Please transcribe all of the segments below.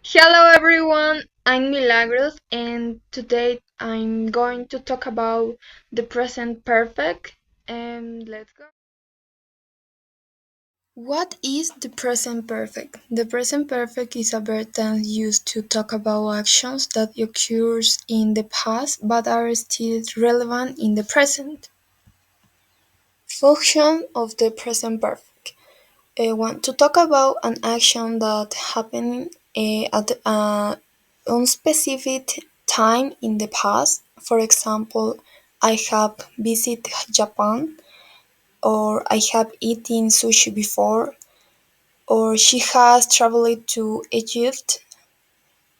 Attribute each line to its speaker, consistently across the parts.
Speaker 1: Hello everyone, I'm Milagros and today I'm going to talk about the present perfect and let's go. What is the present perfect? The present perfect is a verb tense used to talk about actions that occurs in the past but are still relevant in the present. Function of the present perfect. Want to talk about an action that happened at on specific time in the past. For example, I have visited Japan, or I have eaten sushi before, or she has traveled to Egypt,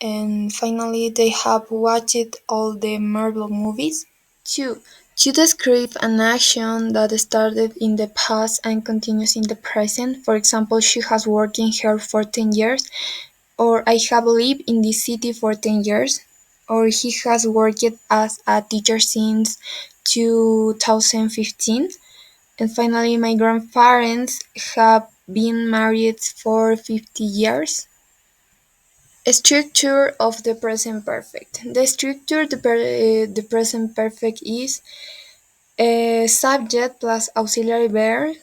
Speaker 1: and finally they have watched all the Marvel movies. 2. To describe an action that started in the past and continues in the present. For example, she has worked here for 10 years, or I have lived in this city for 10 years, or he has worked as a teacher since 2015. And finally, my grandparents have been married for 50 years. Structure of the present perfect. The structure the present perfect is subject plus auxiliary verb,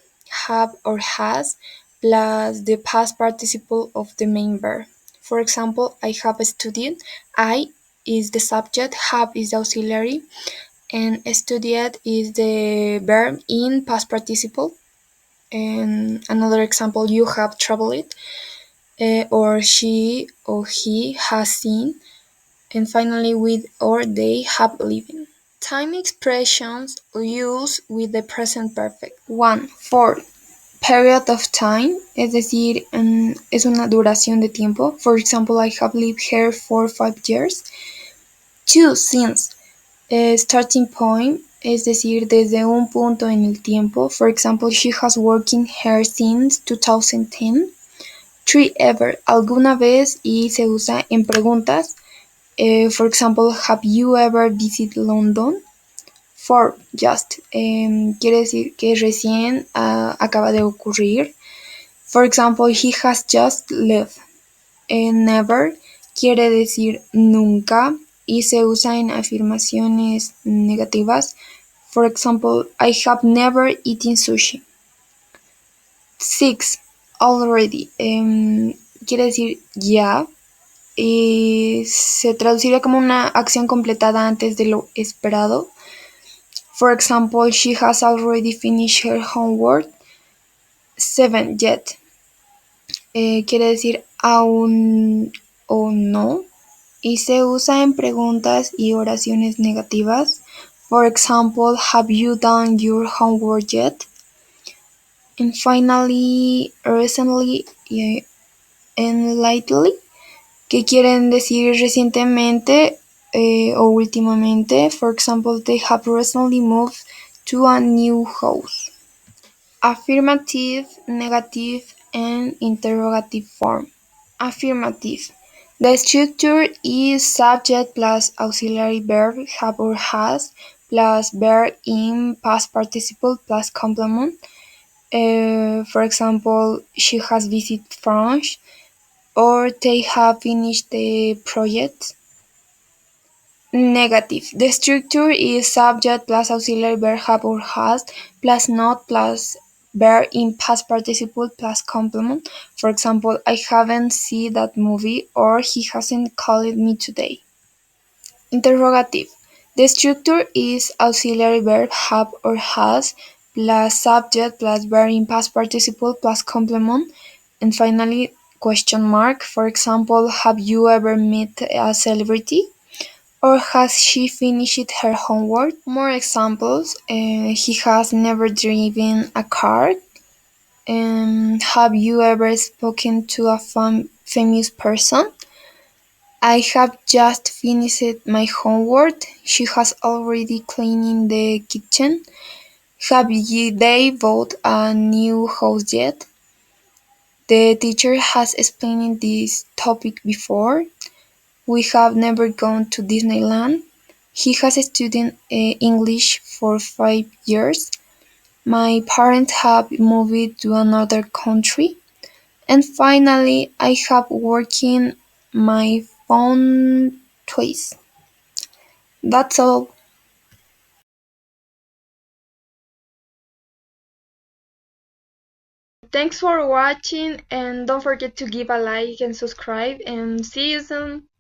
Speaker 1: have or has, plus the past participle of the main verb. For example, I have studied. I is the subject, have is the auxiliary, and studied is the verb in past participle. And another example, you have traveled, or she or he has seen, and finally with or they have lived. Time expressions used with the present perfect. 1. For period of time, es decir, es una duración de tiempo. For example, I have lived here for 5 years. 2. Since, starting point, es decir, desde un punto en el tiempo. For example, she has working here since 2010. 3. Ever, alguna vez, y se usa en preguntas. For example, have you ever visited London? For just quiere decir que recién acaba de ocurrir. For example, he has just left. Never quiere decir nunca y se usa en afirmaciones negativas. For example, I have never eaten sushi. 6. Already quiere decir ya y se traduciría como una acción completada antes de lo esperado. For example, she has already finished her homework. 7. Yet. Quiere decir aún o no. Y se usa en preguntas y oraciones negativas. For example, have you done your homework yet? And finally, recently and lately, que quieren decir recientemente o últimamente. For example, they have recently moved to a new house. Affirmative, negative, and interrogative form. Affirmative. The structure is subject plus auxiliary verb have or has plus verb in past participle plus complement. For example, she has visited France, or they have finished the project. Negative. The structure is subject plus auxiliary verb have or has plus not plus verb in past participle plus complement. For example, I haven't seen that movie, or he hasn't called me today. Interrogative. The structure is auxiliary verb have or has plus subject plus verb in past participle plus complement. And finally, question mark. For example, have you ever met a celebrity? Or has she finished her homework? More examples. He has never driven a car. Have you ever spoken to a famous person? I have just finished my homework. She has already cleaned the kitchen. Have they bought a new house yet? The teacher has explained this topic before. We have never gone to Disneyland. He has studied English for 5 years. My parents have moved to another country. And finally, I have working my phone twice. That's all. Thanks for watching and don't forget to give a like and subscribe and see you soon.